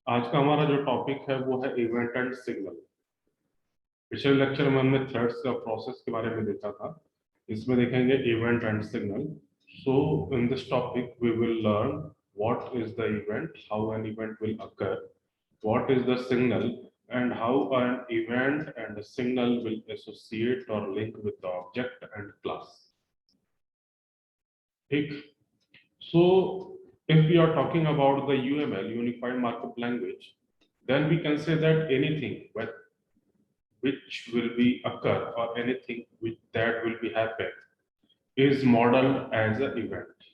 आज का हमारा जो टॉपिक है वो है इवेंट एंड सिग्नल। पिछले लेक्चर में हमने थ्रेड्स का प्रोसेस के बारे में देखा था। इसमें देखेंगे event and signal. So in this topic we will learn what is the event, how an event will occur, what is the signal, and how an event and a signal will associate or link with the object and class. ठीक। So if we are talking about the UML, Unified Markup Language, then we can say that anything which will be occur or anything which that will be happen is modeled as an event.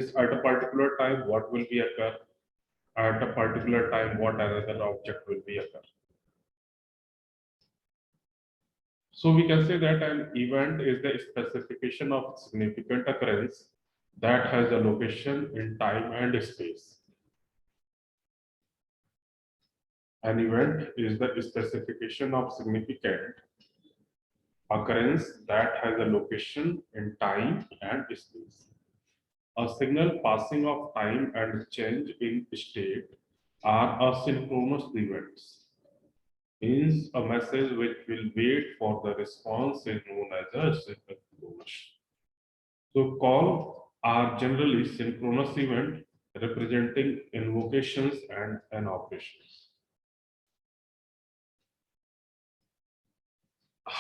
Is at a particular time what will be occur, at a particular time what another object will be occur. So we can say that an event is the specification of significant occurrence that has a location in time and space. An event is the specification of significant occurrence that has a location in time and space. A signal passing of time and change in state are asynchronous events. Means a message which will wait for the response is known as a synchronous. So calls are generally synchronous event representing invocations and an operations.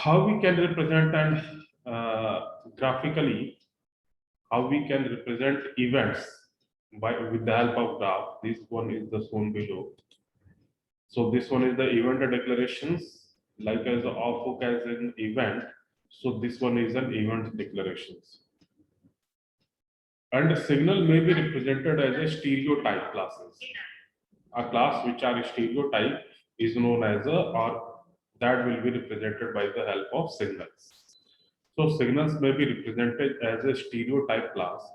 How we can represent and graphically, how we can represent events by with the help of graph. This one is the shown below. So this one is the event declarations, like as of as an event. So this one is an event declarations. And signal may be represented as a stereotype classes. A class which are stereotype is known as a, or that will be represented by the help of signals. So signals may be represented as a stereotype class,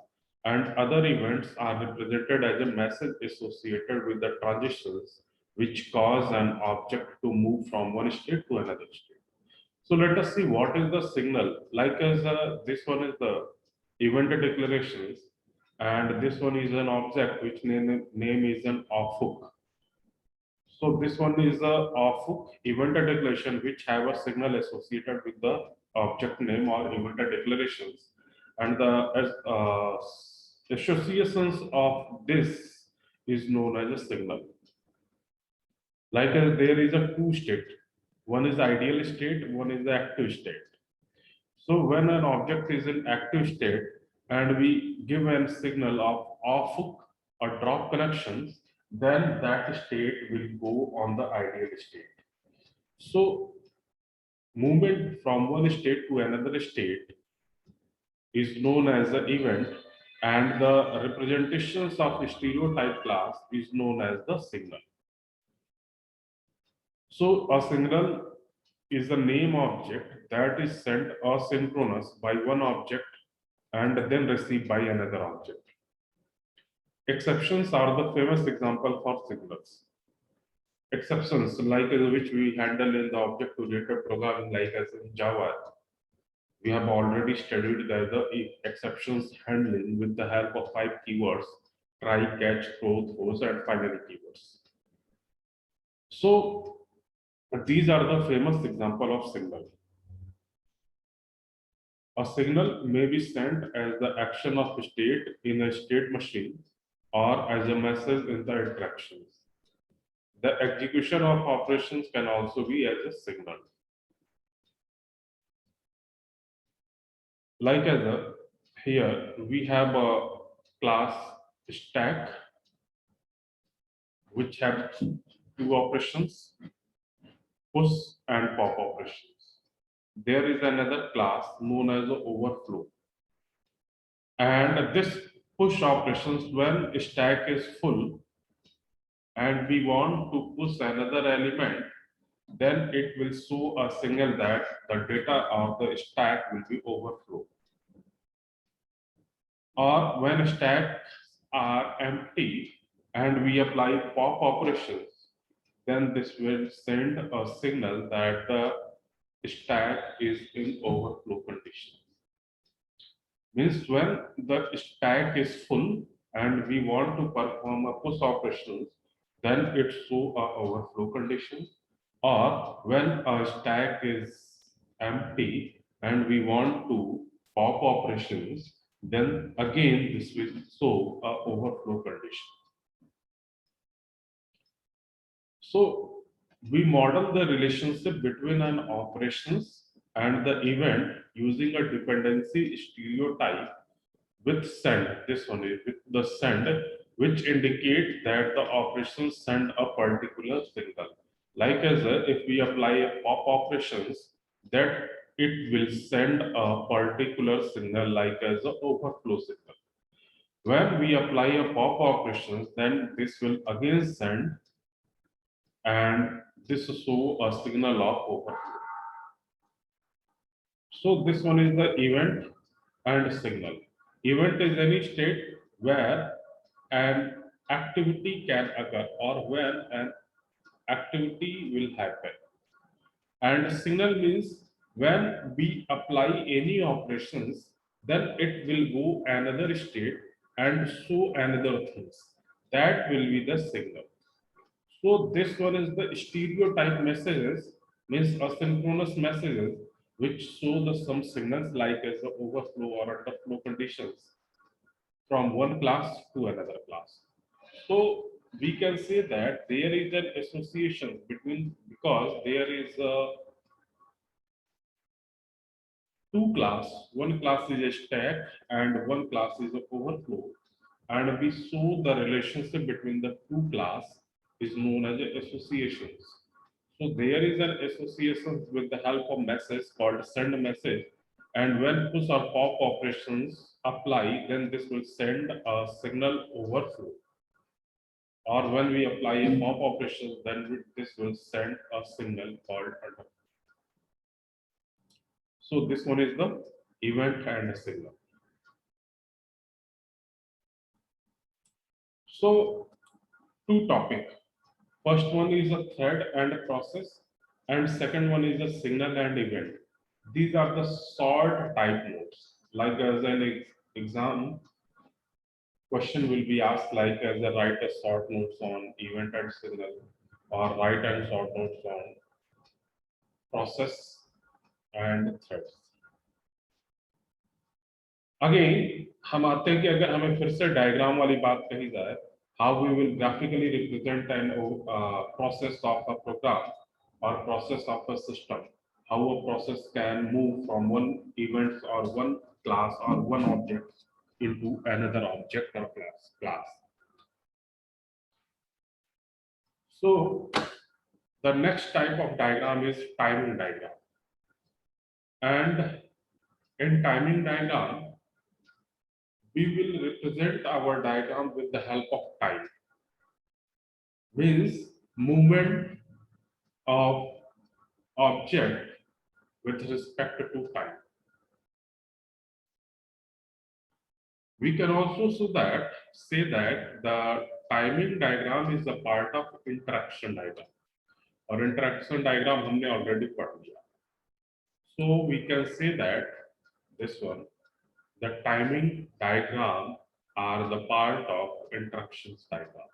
and other events are represented as a message associated with the transitions which cause an object to move from one state to another state. So let us see what is the signal. Like as this one is the event declarations, and this one is an object which name is an off hook. So this one is a off hook event declaration which have a signal associated with the object name or event declarations, and the associations of this is known as a signal. Like there is a two state, one is the ideal state, one is the active state. So when an object is in active state and we give a signal of off hook or drop connections, then that state will go on the ideal state. So movement from one state to another state is known as the event, and the representations of stereotype class is known as the signal. So a signal is the name object that is sent asynchronous by one object and then received by another object. Exceptions are the famous example for signals. Exceptions like which we handle in the object-oriented programming, like as in Java. We have already studied the exceptions handling with the help of 5 keywords: try, catch, throw, throws, and finally keywords. So these are the famous example of signal. A signal may be sent as the action of state in a state machine or as a message in the interactions. The execution of operations can also be as a signal. Like as here we have a class stack which have two operations, push and pop operations. There is another class known as the overflow, and this push operations, when stack is full and we want to push another element, then it will show a signal that the data of the stack will be overflow. Or when stacks are empty and we apply pop operations, then this will send a signal that the stack is in overflow condition. Means when the stack is full and we want to perform a push operations, then it show a overflow condition. Or when a stack is empty and we want to pop operations, then again this will show a overflow condition. So we model the relationship between an operations and the event using a dependency stereotype with send. This one is with the send, which indicate that the operations send a particular signal. Like as if we apply a pop operations, that it will send a particular signal like as a overflow signal. When we apply a pop operations, then this will again send, and this will show a signal of overflow. So this one is the event and signal. Event is any state where an activity can occur or when an activity will happen. And signal means when we apply any operations, then it will go another state and show another things. That will be the signal. So this one is the stereotype messages, means asynchronous messages, which show the some signals like as the overflow or underflow conditions from one class to another class. So we can say that there is an association between, because there is a two class, one class is a stack and one class is a overflow, and we show the relationship between the two class is known as associations. So there is an association with the help of message called send message, and when push or pop operations apply, then this will send a signal overflow. Or when we apply a pop operation, then this will send a signal called underflow. So this one is the event and a signal. So two topic. First one is a thread and a process, and second one is a signal and event. These are the short type nodes. Like as an exam, question will be asked like as a write a short notes on event and signal, or write and short notes on process and threads. Again हम आते हैं कि अगर हमें फिर से diagram वाली बात कही जाए, how we will graphically represent an process of a program or process of a system, how a process can move from one event or one class or one object into another object or class. So the next type of diagram is timing diagram, and in timing diagram we will represent our diagram with the help of time, means movement of object with respect to time. We can also say that the timing diagram is a part of interaction diagram, और interaction diagram हमने already पढ़ लिया. So we can say that this one, the timing diagram are the part of interactions diagram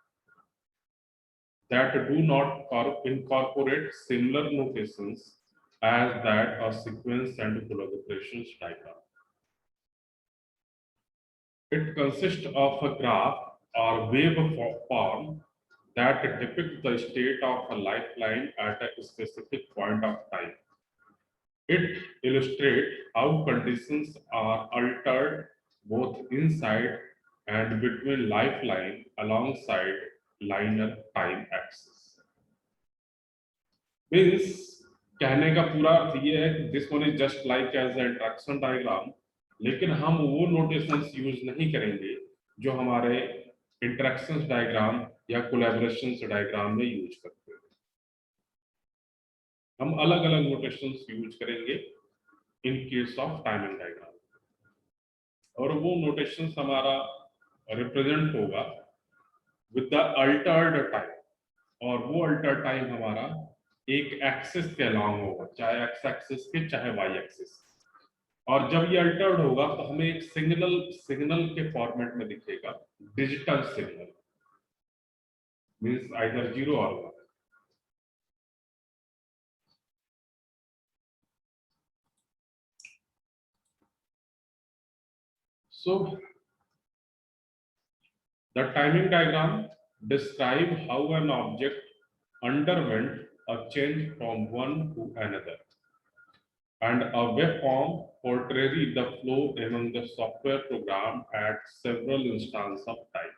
that do not incorporate similar notations as that of sequence and collaborations diagram. It consists of a graph or wave form that depicts the state of a lifeline at a specific point of time. It illustrates how conditions are altered both inside and between lifeline alongside linear time axis. Means कहने का पूरा अर्थ ये है कि this one is just like as an interaction diagram, लेकिन हम वो notations use नहीं करेंगे जो हमारे इंटरेक्शंस डायग्राम या कोलैबोरेशंस डायग्राम में यूज करते हैं. हम अलग अलग नोटेशंस यूज करेंगे in case of timing diagram, और वो नोटेशंस हमारा रिप्रेजेंट होगा विद द अल्टर्ड टाइम, और वो अल्टर्ड टाइम हमारा एक एक्सिस के अलांग होगा, चाहे एक्स एक्सिस के चाहे वाई एक्सिस. और जब ये अल्टर्ड होगा तो हमें एक सिग्नल के फॉर्मेट में दिखेगा, digital signal. means either 0 or 1. So the timing diagram describe how an object underwent a change from one to another, and a waveform portrays the flow among the software program at several instances of time.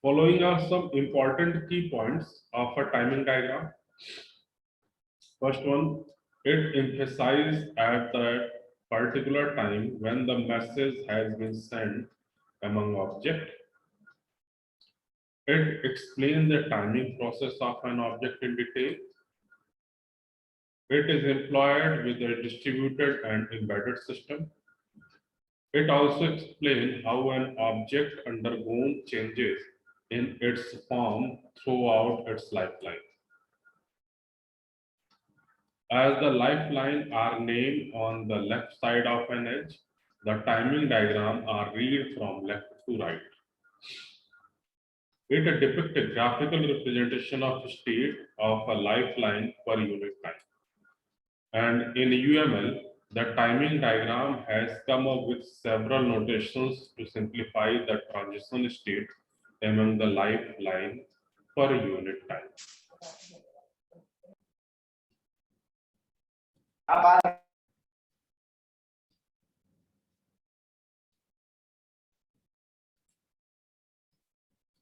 Following are some important key points of a timing diagram. First one, it emphasizes at the particular time when the message has been sent among object. It explains the timing process of an object in detail. It is employed with a distributed and embedded system. It also explains how an object undergoes changes in its form throughout its lifeline. As the lifeline are named on the left side of an edge, the timing diagram are read from left to right. It depicts a graphical representation of state of a lifeline per unit time. And in UML, the timing diagram has come up with several notations to simplify the transition state among the lifeline per unit time.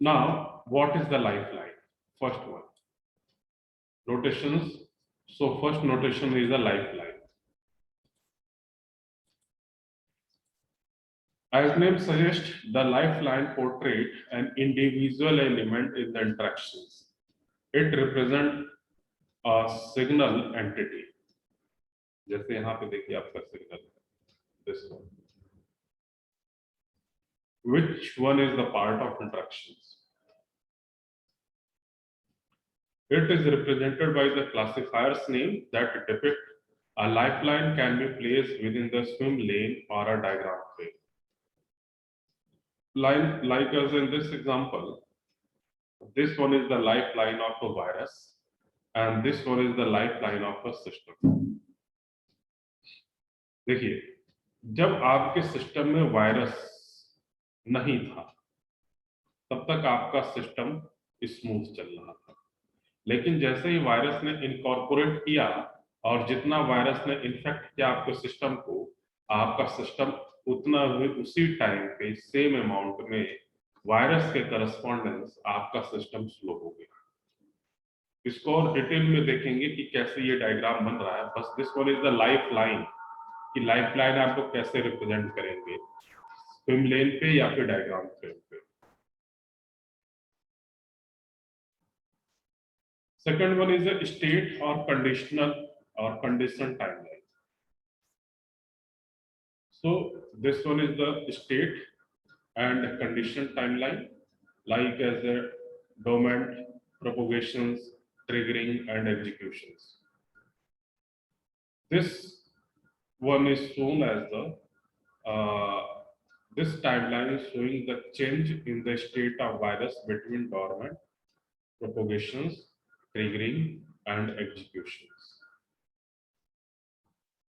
Now, what is the lifeline? First one, notations. So first notation is a lifeline. As name suggests, the lifeline portrays an individual element in the interactions. It represents a signal entity. जैसे यहाँ पे देखिए आपका signal, this one. Which one is the part of interactions? It is represented by the classifier's name that depict a lifeline can be placed within the swim lane or a diagram frame. Like as in this example, this one is the lifeline of a virus and this one is the lifeline of a system. देखिए, जब आपके system में virus नहीं था तब तक आपका system smooth चल रहा था, लेकिन जैसे ही वायरस ने इनकॉर्पोरेट किया और जितना वायरस ने इन्फेक्ट किया आपके सिस्टम को, आपका सिस्टम उतना ही उसी टाइम पे सेम अमाउंट में वायरस के करस्पॉन्डेंस आपका सिस्टम स्लो हो गया। इसको और डिटेल में देखेंगे कि कैसे ये डायग्राम बन रहा है। बस this one is the life line, कि लाइफ लाइन आपको कैसे रिप्रेजेंट करेंगे, स्विम लेन पे या फिर डायग्राम फ्रेम पे। Second one is a state और कंडीशनल और condition timeline. So this one is the state and condition timeline, like as a domain, propagations, triggering, and executions. This one is shown as the this timeline is showing the change in the state of virus between dormant, propagations, triggering, and executions.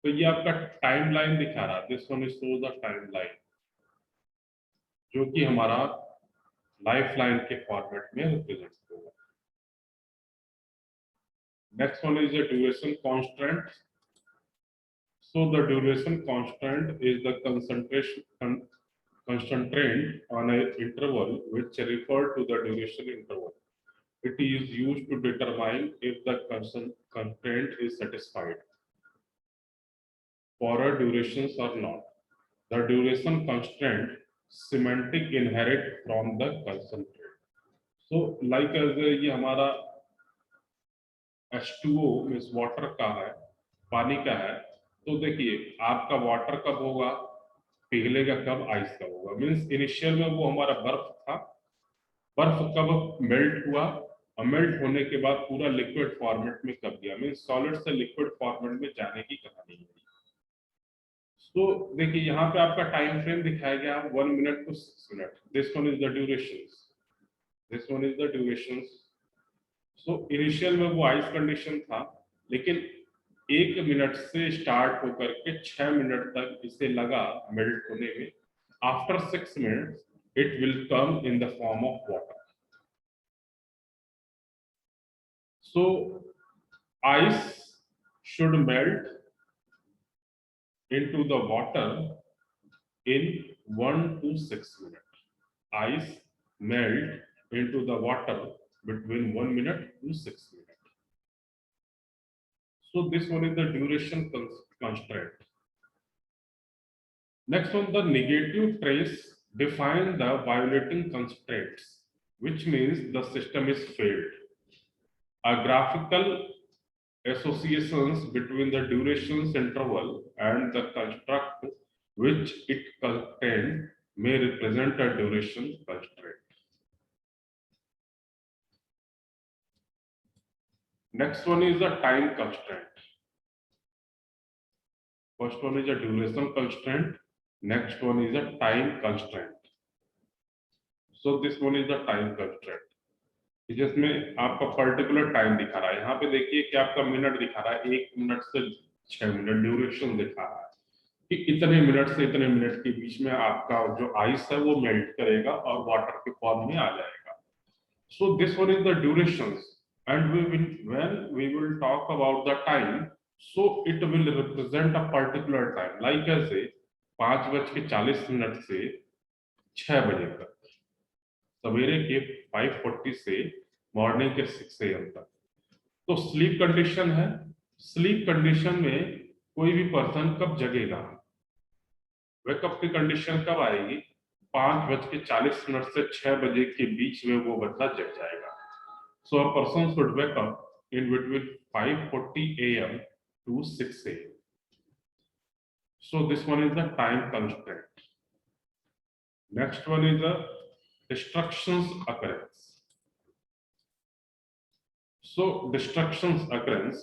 तो ये आपका timeline दिखा रहा है, this one is show the timeline, जो कि हमारा lifeline के फॉर्मेट में रिप्रेजेंट होगा। Next one is the duration constant. So the duration constant is the concentration constraint on an interval which refer to the duration interval. It is used to determine if the constraint is satisfied for a durations or not. The duration constraint semantic inherit from the concentrate. So like as ये हमारा H2O means water का है, पानी का है, तो देखिए आपका वाटर कब होगा, पिघलेगा कब, आइस कब होगा। मीन्स इनिशियल में वो हमारा बर्फ था, बर्फ कब मेल्ट हुआ, मेल्ट होने के बाद पूरा लिक्विड फॉर्मेट में कब गया, मीन सॉलिड से लिक्विड फॉर्मेट में जाने की कहानी है। तो देखिए यहाँ पे आपका टाइम फ्रेम दिखाया गया 1 minute to 6 minute. This one is the duration, this one is the duration. So initial में वो आइस कंडीशन था, लेकिन 1 मिनट से स्टार्ट होकर के 6 मिनट तक इसे लगा मेल्ट होने में। After 6 minute it will come in the form of water. So ice should melt into the water in 1 to 6 minutes. Ice melt into the water between 1 minute to 6 minutes. So this one is the duration constraint. Next one, the negative trace define the violating constraints, which means the system is failed. A graphical associations between the durations interval and the construct which it contains may represent a duration constraint. Next one is the time constraint. First one is a duration constraint. Next one is a time constraint. So this one is the time constraint. जिसमें आपका particular time दिखा रहा है। यहाँ पे देखिए कि आपका मिनट दिखा रहा है, 1 मिनट से 6 मिनट ड्यूरेशन दिखा रहा है कि इतने मिनट से इतने मिनट के बीच में आपका जो आइस है वो मेल्ट करेगा और वाटर के फॉर्म में आ जाएगा। So this one is the durations and when we will talk about the time, so it will represent a particular time, like ऐसे 5:40 से 6 बजे तक, सवेरे के 5:40 से मॉर्निंग के 6 AM तक। तो स्लीप कंडीशन है। स्लीप कंडीशन में कोई भी पर्सन कब जगेगा, वेकअप की कंडीशन कब आएगी, 5:40 से 6 बजे के बीच में वो बंदा जग जाएगा। So a person should wake up in between 5:40 AM to 6 AM. So this one is the time constraint. Next one is the distractions occurrence. So distractions occurrence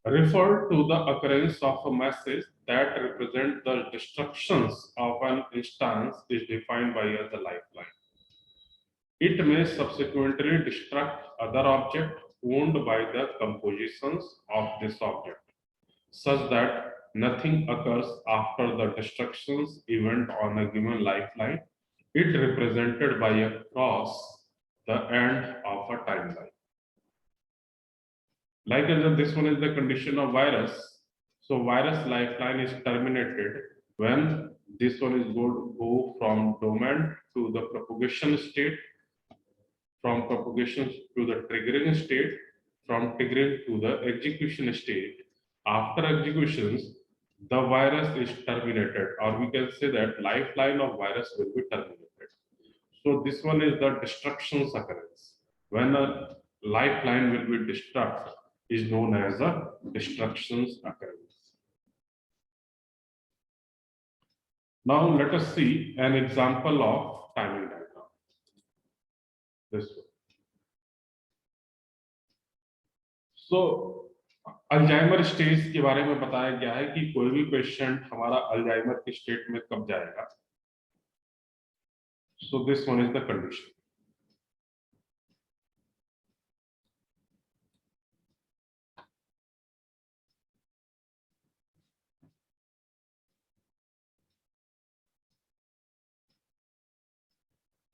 refer to the occurrence of a message that represent the distractions of an instance is defined by as a lifeline. It may subsequently distract other object owned by the compositions of this object, such that nothing occurs after the destructions event on a given lifeline. It represented by a cross, the end of a timeline. Like as this one is the condition of virus. So virus lifeline is terminated when this one is go from domain to the propagation state, from propagation to the triggering state, from triggering to the execution state. After executions, the virus is terminated, or we can say that lifeline of virus will be terminated. So this one is the destructions occurrence. When a lifeline will be destructed is known as a destructions occurrence. Now let us see an example of timing diagram. This one. So Alzheimer stage के बारे में बताया गया है कि कोई भी patient हमारा अल्जाइमर के स्टेट में कब जाएगा। So this one is the condition.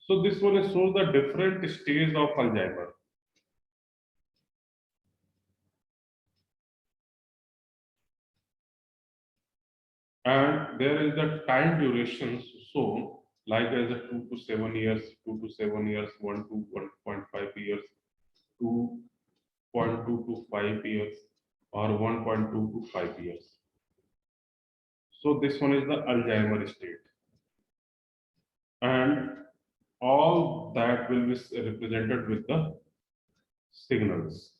So this one shows the different stages of Alzheimer. And there is the time duration shown, like as a 2 to 7 years, 2 to 7 years, 1 to 1.5 years, 2.2 to 5 years, or 1.2 to 5 years. So this one is the Alzheimer state. And all that will be represented with the signals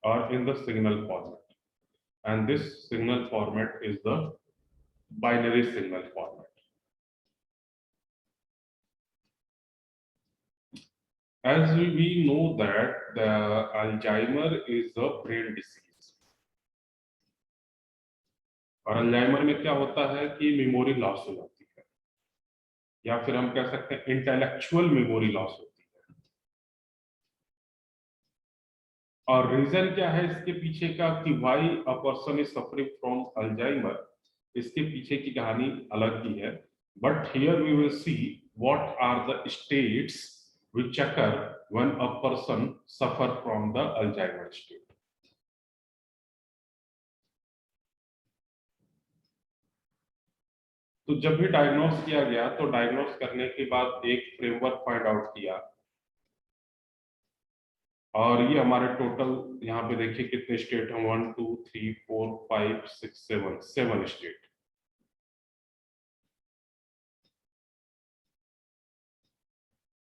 or in the signal format. And this signal format is the binary signal format. As we know that the Alzheimer is a brain disease. और Alzheimer में क्या होता है कि memory loss हो जाती है, या फिर हम कह सकते हैं इंटेलेक्चुअल मेमोरी लॉस होती है। और रीजन क्या है इसके पीछे का कि why a person is suffering from Alzheimer, इसके पीछे की कहानी अलग ही है। But here we will see what are the states which occur when a person suffer from the Alzheimer state. तो जब भी डायग्नोस किया गया तो डायग्नोस करने के बाद एक फ्रेमवर्क फाइंड आउट किया, और ये हमारे टोटल यहाँ पे देखिए कितने स्टेट हैं, 1 2 3 4 5 6 7 स्टेट।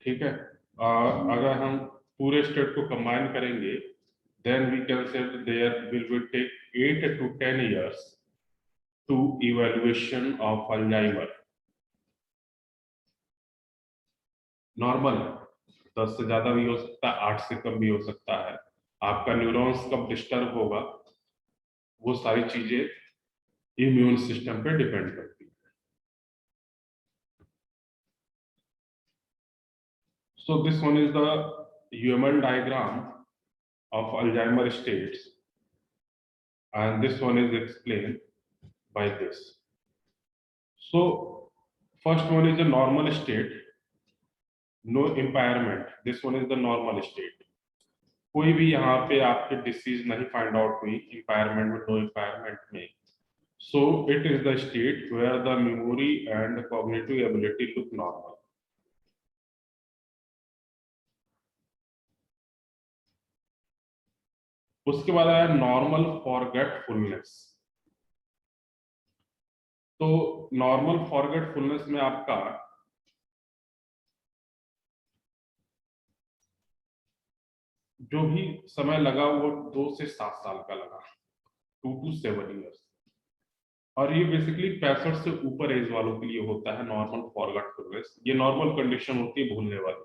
ठीक है, अगर हम पूरे स्टेट को कंबाइन करेंगे then we can say there will take 8 to 10 years to evaluation of Alzheimer. Normal 10 से ज्यादा भी हो सकता है, 8 से कम भी हो सकता है। आपका न्यूरॉन्स कब डिस्टर्ब होगा, वो सारी चीजें इम्यून सिस्टम पे डिपेंड करती है। सो this one is the human diagram of Alzheimer states, and this one is explained by this. So first one is a normal state, no impairment. This one is the normal state. कोई भी यहाँ पे आपके disease नहीं find out हुई इम्पायरमेंट में, no इम्पायरमेंट में। So it is the state where the memory and cognitive ability look normal. उसके बाद आया नॉर्मल फॉरगेटफुलनेस। तो नॉर्मल फॉरगेटफुलनेस में आपका जो भी समय लगा वो 2 से 7 साल का लगा, 2 to 7 years। और ये बेसिकली 65 से ऊपर एज वालों के लिए होता है नॉर्मल फॉरगेटफुलनेस। ये नॉर्मल कंडीशन होती है भूलने वाली।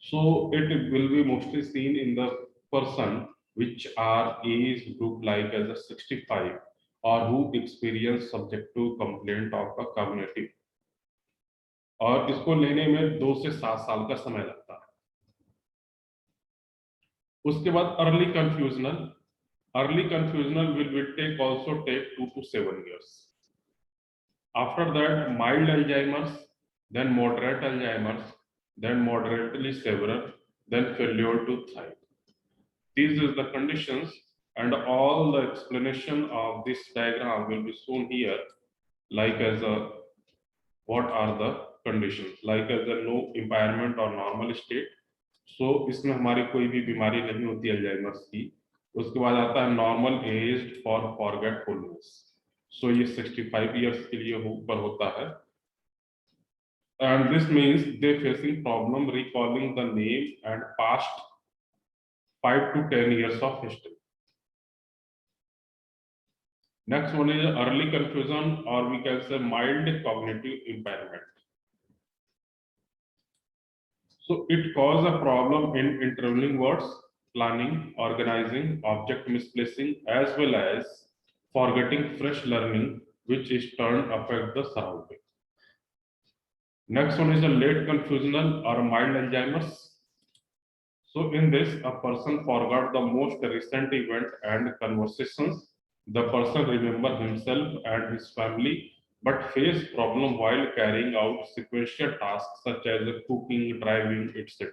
सो it will be mostly seen in the person which are age group like as a 65 or who experience subjective complaint of a cognitive, और इसको लेने में 2 से 7 साल का समय लगता है। उसके बाद early कंफ्यूजनल will take also take 2 to 7 years. After that mild Alzheimer's, then moderate Alzheimer's, then moderately severe, then failure to thrive. These is the conditions, and all the explanation of this diagram will be shown here, like as a what are the conditions, like as a no impairment or normal state. So इसमें हमारी कोई भी बीमारी नहीं होती Alzheimer's की। उसके बाद आता है नॉर्मल एज फॉर फॉरगेटफुलनेस। सो ये 65 इयर्स के लिए ऊपर होता है, and this means they facing problem recalling the name and past 5 to 10 years of history. Next one is early confusion, or we can say mild cognitive impairment. So it causes a problem in interleaving words, planning, organizing, object misplacing, as well as forgetting fresh learning, which is turn affect the surrounding. Next one is a late confusional or mild Alzheimer's. So in this, a person forgot the most recent event and conversations. The person remember himself and his family, but face problem while carrying out sequential tasks such as cooking, driving, etc.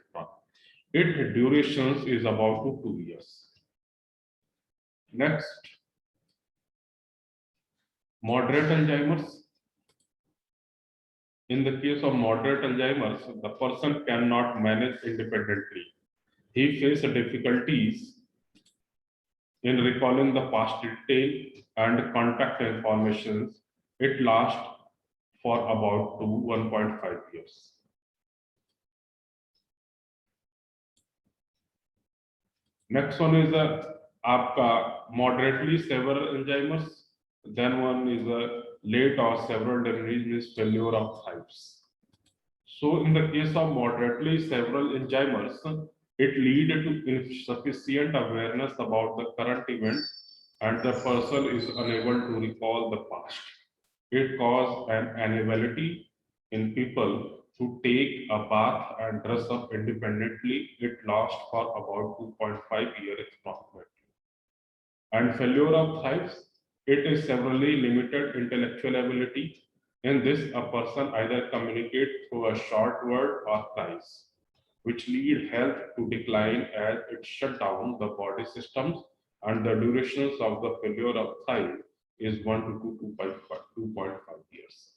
Its durations is about 2 years. Next, moderate Alzheimer's. In the case of moderate Alzheimer's, the person cannot manage independently. He faces difficulties in recalling the past detail and contact informations. It lasts for about 1.5 years. Next one is आपका moderately severe Alzheimer's. Then one is a late or several damages, means failure of types. So in the case of moderately several Alzheimer's, it lead to insufficient awareness about the current event and the person is unable to recall the past. It causes an inability in people to take a bath and dress up independently. It lasts for about 2.5 years approximately. And failure of thrives, it is severely limited intellectual ability. In this, a person either communicates through a short word or cries, which lead health to decline as it shut down the body systems, and the durations of the failure of thrive is 1 to 2.5 years.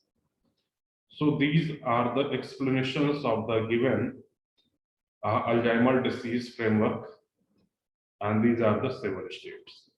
So these are the explanations of the given Alzheimer's disease framework, and these are the seven states.